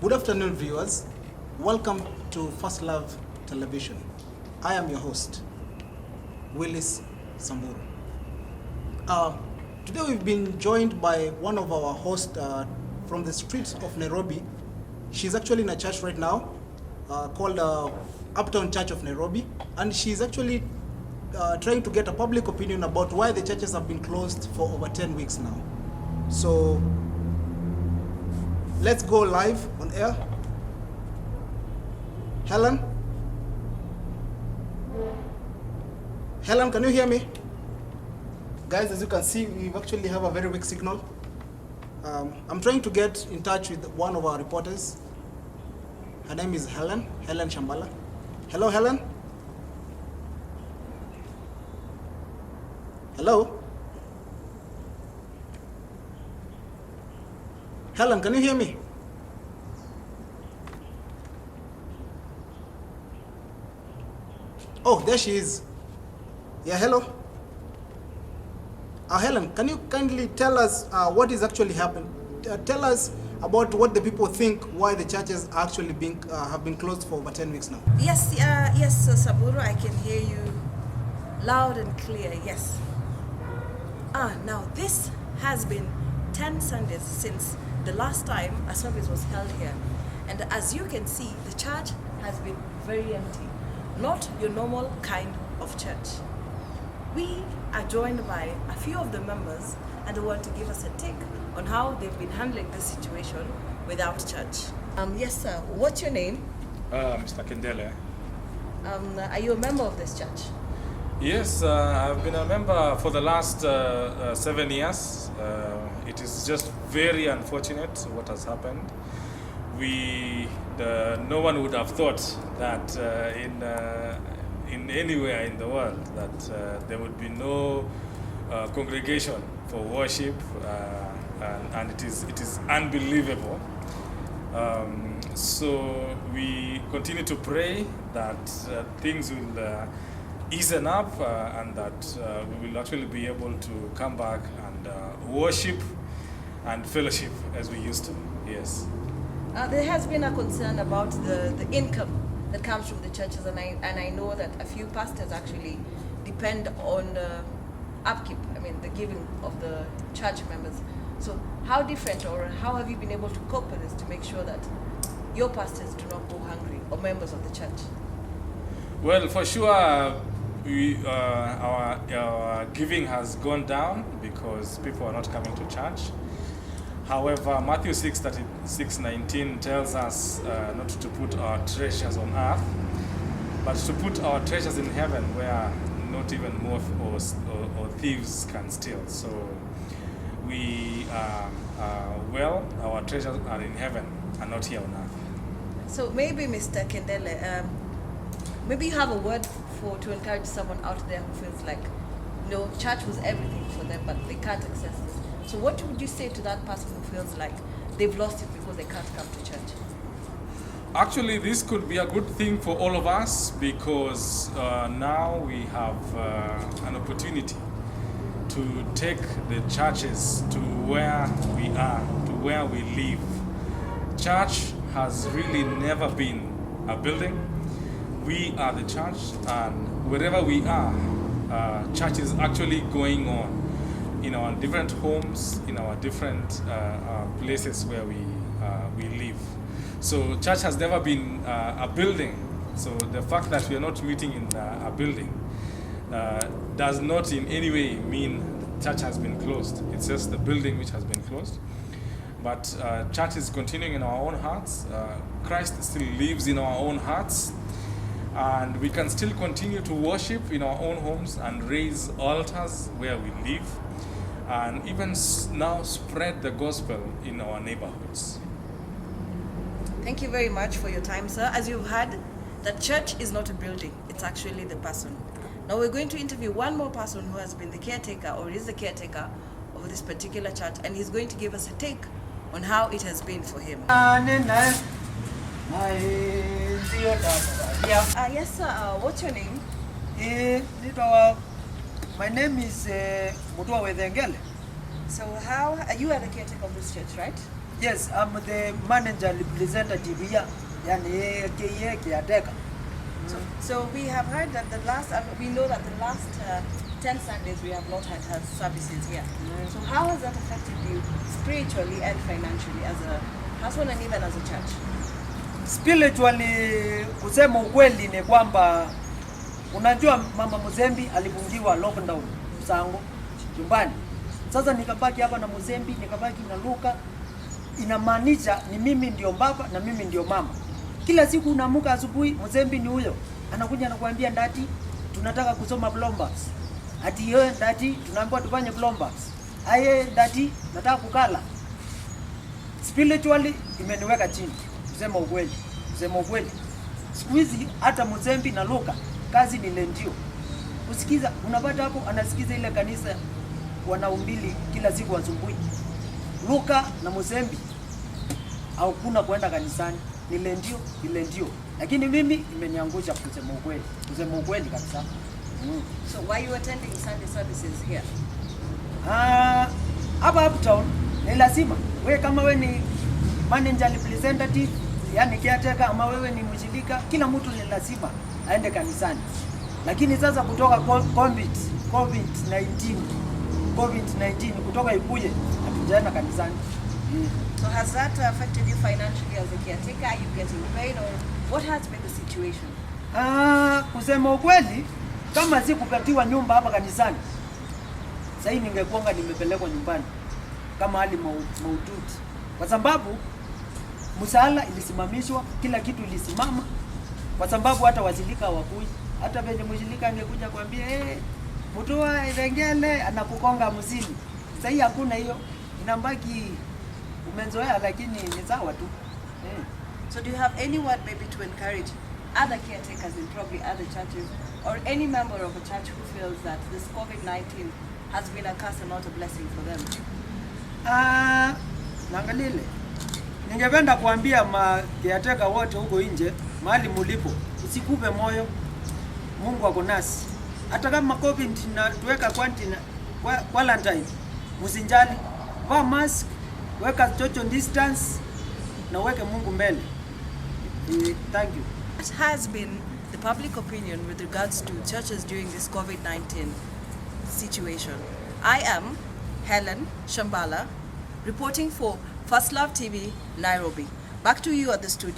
Good afternoon, viewers. Welcome to First Love Television. I am your host, Willis Samburu. Today we've been joined by one of our hosts from the streets of Nairobi. She's actually in a church right now called Uptown Church of Nairobi, and she's actually trying to get a public opinion about why the churches have been closed for over 10 weeks now. So let's go live on air. Helen? Helen, can you hear me? Guys, as you can see, we actually have a very weak signal. I'm trying to get in touch with one of our reporters. Her name is Helen Shambala. Hello, Helen? Hello? Helen, can you hear me? Oh, there she is. Yeah, hello. Helen, can you kindly tell us what is actually happening? Tell us about what the people think, why the churches are actually have been closed for over 10 weeks now. Yes, Saburo, I can hear you loud and clear, yes. Now this has been 10 Sundays since the last time a service was held here. And as you can see, the church has been very empty. Not your normal kind of church. We are joined by a few of the members and they want to give us a take on how they've been handling this situation without church. Yes, sir. What's your name? Mr. Kendele. Are you a member of this church? Yes, I've been a member for the last 7 years. It is just very unfortunate what has happened. No one would have thought that in anywhere in the world that there would be no congregation for worship, and it is unbelievable. So we continue to pray that things will easen up and that we will actually be able to come back and worship and fellowship as we used to. Yes. There has been a concern about the income that comes from the churches, and I know that a few pastors actually depend on the upkeep, the giving of the church members. So how different, or how have you been able to cope with this to make sure that your pastors do not go hungry, or members of the church? Well, for sure, our giving has gone down because people are not coming to church. However, Matthew 6:19 tells us not to put our treasures on earth, but to put our treasures in heaven, where not even moth or thieves can steal. So our treasures are in heaven and not here on earth. So maybe, Mr. Kendele, maybe you have a word to encourage someone out there who feels like, church was everything for them, but they can't access this. So what would you say to that person who feels like they've lost it because they can't come to church? Actually, this could be a good thing for all of us because now we have an opportunity to take the churches to where we are, to where we live. Church has really never been a building. We are the church, and wherever we are, church is actually going on in our different homes, in our different places where we live. So church has never been a building. So the fact that we are not meeting in a building does not in any way mean church has been closed. It's just the building which has been closed. But church is continuing in our own hearts. Christ still lives in our own hearts. And we can still continue to worship in our own homes and raise altars where we live, and even now spread the gospel in our neighborhoods. Thank you very much for your time, sir. As you've heard, the church is not a building, it's actually the person. Now we're going to interview one more person who has been the caretaker, or is the caretaker of this particular church, and he's going to give us a take on how it has been for him. Yes, sir. What's your name? My name is Mutwa Wedengele. So you are the caretaker of this church, right? Yes, I'm the manager representative here. Yani KA caretaker. So we have heard that we know that the last 10 Sundays we have not had health services here. So how has that affected you spiritually and financially as a household and even as a church? Spiritually, kusema ukweli ni kwamba unajua mama Muzembi alifungiwa lockdown Sango nyumbani. Sasa nikabaki hapa na Muzembi, nikabaki na Luka. Inamaanisha ni mimi ndio baba na mimi ndio mama. Kila siku unaamka asubuhi, Muzembi ni huyo. Anakuja anakuambia ndati tunataka kusoma plumbers. Ati yeye ndati tunaambiwa tufanye plumbers. Aye ndati nataka kukala. Spiritually imeniweka chini. Kusema ukweli. Kusema ukweli. Siku hizi hata Muzembi na Luka kazi ni lendio. Usikiza unapata hapo anasikiza ile kanisa wanaumbili kila siku asubuhi. Luka na Muzembi au kuna kwenda kanisani ni lendio. Lakini mimi imeniangusha kusema ukweli. Kusema ukweli kabisa. So why are you attending Sunday services here? Hapa uptown ni lazima. Wewe kama wewe ni manager representative, yani caretaker, ama wewe ni mshirika, kila mtu ni lazima aende kanisani. Lakini sasa kutoka COVID-19 kutoka ikuje hatujaenda kanisani. So has that affected you financially as a caretaker? Are you getting paid or what has been the situation? Kusema ukweli, kama si kupatiwa nyumba hapa kanisani, sasa ningekuanga nimepelekwa nyumbani kama hali maututi. Kwa sababu msala ilisimamishwa, kila kitu ilisimama. Kwa sababu hata wazilika hawakui. Hata venye mshirika angekuja kwambia mtoa irengele anakukonga mzini. Sasa hakuna hiyo. Inabaki umezoea lakini ni sawa tu. So do you have any word maybe to encourage other caretakers in probably other churches or any member of a church who feels that this COVID-19 has been a curse and not a blessing for them? Nangalile. Ningependa kuambia caretaker wote huko nje, mahali mulipo, usikupe moyo. Mungu ako nasi. Hata kama COVID na tuweka quarantine, msinjali. Vaa mask, weka social distance na weke Mungu mbele. Thank you. What has been the public opinion with regards to churches during this COVID-19 situation? I am Helen Shambala, reporting for First Love TV, Nairobi. Back to you at the studio.